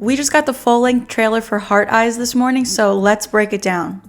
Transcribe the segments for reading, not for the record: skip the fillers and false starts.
We just got the full-length trailer for Heart Eyes this morning, so let's break it down.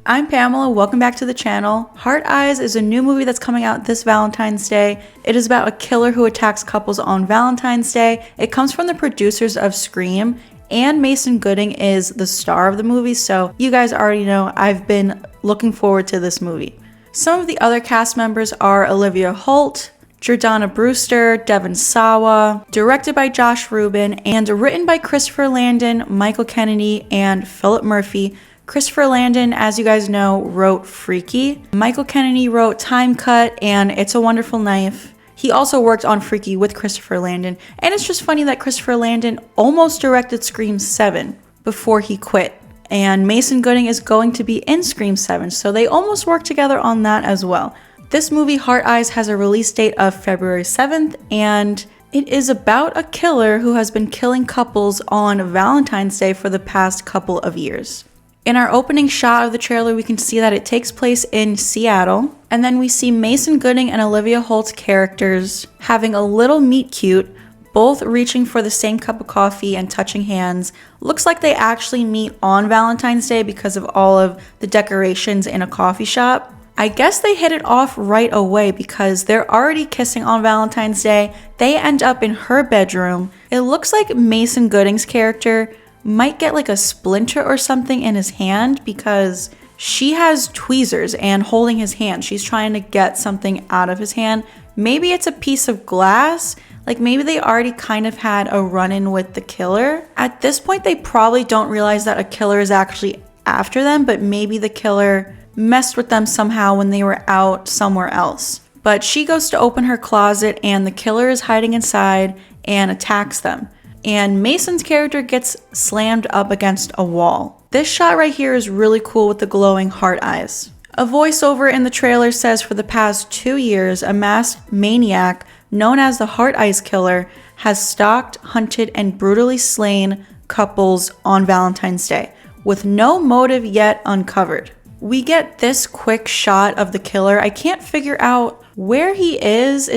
I'm Pamela, welcome back to the channel. Heart Eyes is a new movie that's coming out this Valentine's Day. It is about a killer who attacks couples on Valentine's Day. It comes from the producers of Scream, and Mason Gooding is the star of the movie, so you guys already know I've been looking forward to this movie. Some of the other cast members are Olivia Holt, Jordana Brewster, Devon Sawa, directed by Josh Rubin, and written by Christopher Landon, Michael Kennedy, and Philip Murphy. Christopher Landon, as you guys know, wrote Freaky. Michael Kennedy wrote Time Cut and It's a Wonderful Knife. He also worked on Freaky with Christopher Landon, and it's just funny that Christopher Landon almost directed Scream 7 before he quit. And Mason Gooding is going to be in Scream 7, so they almost worked together on that as well. This movie, Heart Eyes, has a release date of February 7th, and it is about a killer who has been killing couples on Valentine's Day for the past couple of years. In our opening shot of the trailer, we can see that it takes place in Seattle, and then we see Mason Gooding and Olivia Holt's characters having a little meet cute, both reaching for the same cup of coffee and touching hands. Looks like they actually meet on Valentine's Day because of all of the decorations in a coffee shop. I guess they hit it off right away because they're already kissing on Valentine's Day. They end up in her bedroom. It looks like Mason Gooding's character might get like a splinter or something in his hand because she has tweezers and holding his hand. She's trying to get something out of his hand. Maybe it's a piece of glass. Like maybe they already kind of had a run-in with the killer. At this point, they probably don't realize that a killer is actually after them, but maybe the killer messed with them somehow when they were out somewhere else. But she goes to open her closet and the killer is hiding inside and attacks them. And Mason's character gets slammed up against a wall. This shot right here is really cool with the glowing heart eyes. A voiceover in the trailer says for the past 2 years, a masked maniac known as the Heart Eyes Killer has stalked, hunted, and brutally slain couples on Valentine's Day, with no motive yet uncovered. We get this quick shot of the killer. I can't figure out where he is.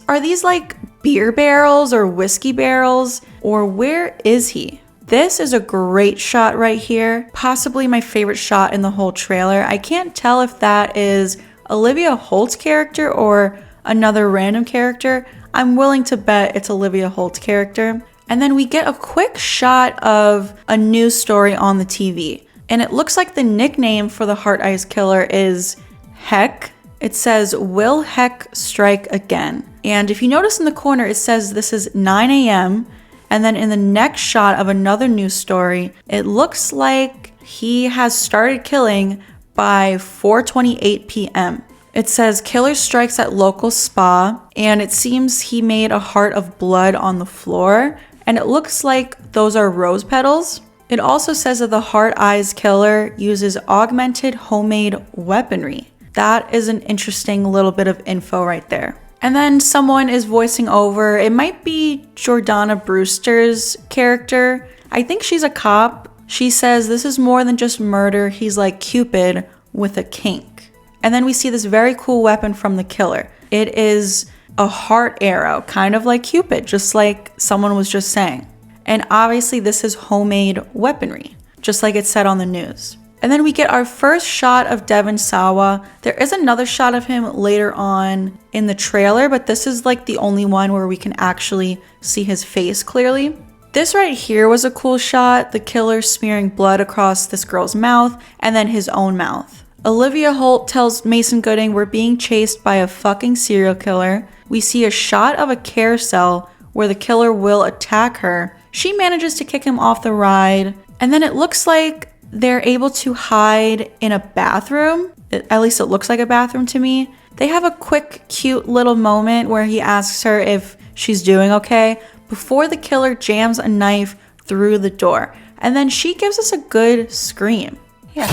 Are these like beer barrels or whiskey barrels? Or where is he? This is a great shot right here. Possibly my favorite shot in the whole trailer. I can't tell if that is Olivia Holt's character or another random character. I'm willing to bet it's Olivia Holt's character. And then we get a quick shot of a news story on the TV. And it looks like the nickname for the Heart Eyes Killer is Heck. It says, "Will Heck strike again?" And if you notice in the corner, it says this is 9 a.m. And then in the next shot of another news story, it looks like he has started killing by 4:28 p.m. It says killer strikes at local spa, and it seems he made a heart of blood on the floor. And it looks like those are rose petals. It also says that the Heart Eyes Killer uses augmented homemade weaponry. That is an interesting little bit of info right there. And then someone is voicing over, it might be Jordana Brewster's character. I think she's a cop. She says this is more than just murder. He's like Cupid with a kink. And then we see this very cool weapon from the killer. It is a heart arrow, kind of like Cupid, just like someone was just saying. And obviously this is homemade weaponry, just like it said on the news. And then we get our first shot of Devon Sawa. There is another shot of him later on in the trailer, but this is like the only one where we can actually see his face clearly. This right here was a cool shot, the killer smearing blood across this girl's mouth and then his own mouth. Olivia Holt tells Mason Gooding we're being chased by a fucking serial killer. We see a shot of a carousel where the killer will attack her. She manages to kick him off the ride, and then it looks like they're able to hide in a bathroom. At least it looks like a bathroom to me. They have a quick, cute little moment where he asks her if she's doing okay before the killer jams a knife through the door. And then she gives us a good scream. Yeah.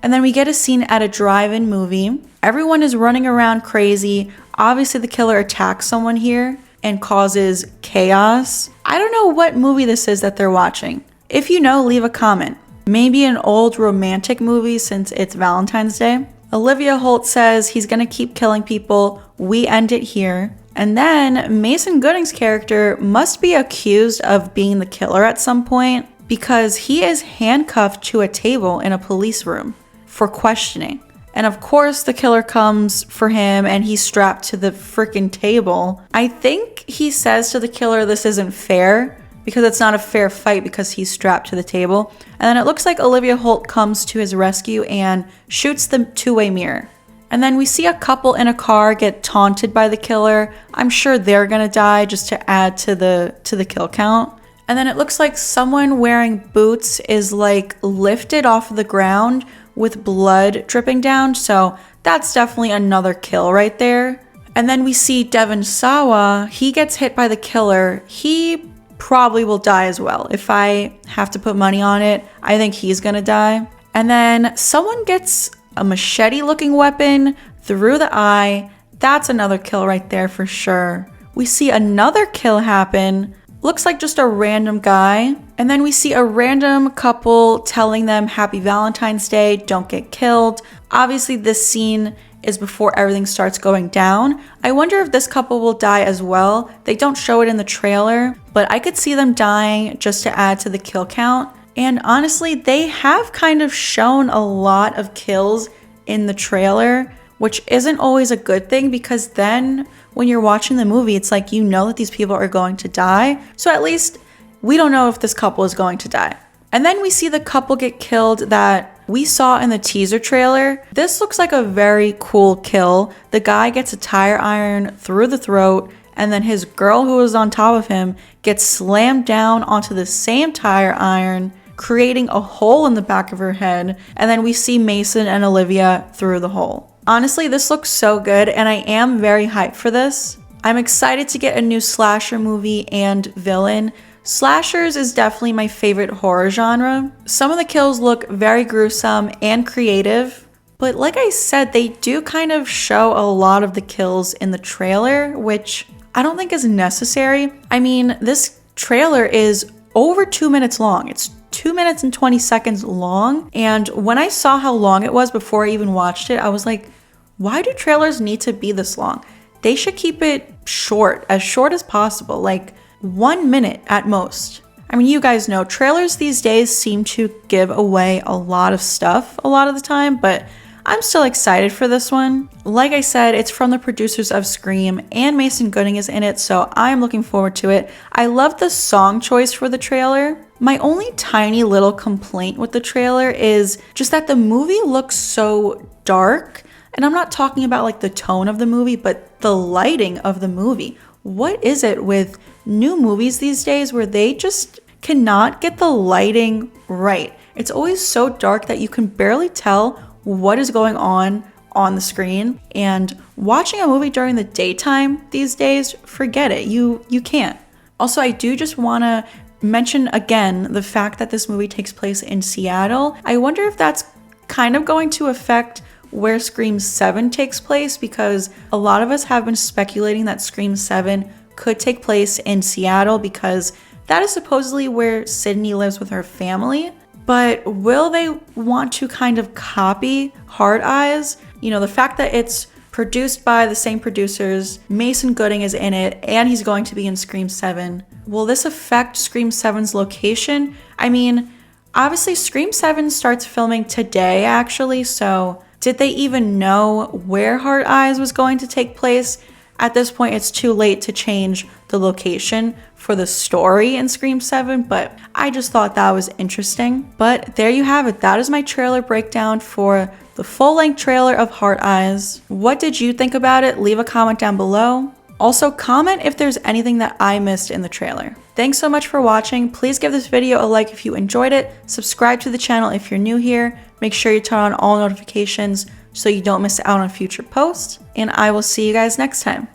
And then we get a scene at a drive-in movie. Everyone is running around crazy. Obviously the killer attacks someone here and causes chaos. I don't know what movie this is that they're watching. If you know, leave a comment. Maybe an old romantic movie since it's Valentine's Day. Olivia Holt says he's gonna keep killing people. We end it here. And then Mason Gooding's character must be accused of being the killer at some point because he is handcuffed to a table in a police room for questioning. And of course, the killer comes for him and he's strapped to the freaking table. I think he says to the killer, this isn't fair because it's not a fair fight because he's strapped to the table. And then it looks like Olivia Holt comes to his rescue and shoots the two-way mirror. And then we see a couple in a car get taunted by the killer. I'm sure they're gonna die just to add to the kill count. And then it looks like someone wearing boots is like lifted off of the ground with blood dripping down. So that's definitely another kill right there. And then we see Devon Sawa. He gets hit by the killer. He probably will die as well. If I have to put money on it, I think he's gonna die. And then someone gets a machete looking weapon through the eye. That's another kill right there for sure. We see another kill happen. Looks like just a random guy. And then we see a random couple telling them Happy Valentine's Day, don't get killed. Obviously this scene is before everything starts going down. I wonder if this couple will die as well. They don't show it in the trailer, but I could see them dying just to add to the kill count. And honestly, they have kind of shown a lot of kills in the trailer, which isn't always a good thing because then when you're watching the movie, it's like you know that these people are going to die. So at least we don't know if this couple is going to die. And then we see the couple get killed that we saw in the teaser trailer. This looks like a very cool kill. The guy gets a tire iron through the throat, and then his girl who was on top of him gets slammed down onto the same tire iron, creating a hole in the back of her head. And then we see Mason and Olivia through the hole. Honestly, this looks so good and I am very hyped for this. I'm excited to get a new slasher movie and villain. Slashers is definitely my favorite horror genre. Some of the kills look very gruesome and creative, but like I said, they do kind of show a lot of the kills in the trailer, which I don't think is necessary. I mean, this trailer is over 2 minutes long. It's 2 minutes and 20 seconds long. And when I saw how long it was before I even watched it, I was like, why do trailers need to be this long? They should keep it short as possible, like 1 minute at most. I mean, you guys know trailers these days seem to give away a lot of stuff a lot of the time, but I'm still excited for this one. Like I said, it's from the producers of Scream and Mason Gooding is in it, so I'm looking forward to it. I love the song choice for the trailer. My only tiny little complaint with the trailer is just that the movie looks so dark. And I'm not talking about like the tone of the movie, but the lighting of the movie. What is it with new movies these days where they just cannot get the lighting right? It's always so dark that you can barely tell what is going on the screen. And watching a movie during the daytime these days, forget it. You can't. Also, I do just want to mention again the fact that this movie takes place in Seattle. I wonder if that's kind of going to affect where Scream 7 takes place, because a lot of us have been speculating that Scream 7 could take place in Seattle because that is supposedly where Sydney lives with her family. But will they want to kind of copy Hard Eyes? You know, the fact that it's produced by the same producers, Mason Gooding is in it, and he's going to be in Scream 7. Will this affect Scream 7's location? I mean, obviously Scream 7 starts filming today actually, so did they even know where Hard Eyes was going to take place? At this point, it's too late to change the location for the story in Scream 7, but I just thought that was interesting. But there you have it. That is my trailer breakdown for the full-length trailer of Hard Eyes. What did you think about it? Leave a comment down below. Also, comment if there's anything that I missed in the trailer. Thanks so much for watching. Please give this video a like if you enjoyed it. Subscribe to the channel if you're new here. Make sure you turn on all notifications so you don't miss out on future posts. And I will see you guys next time.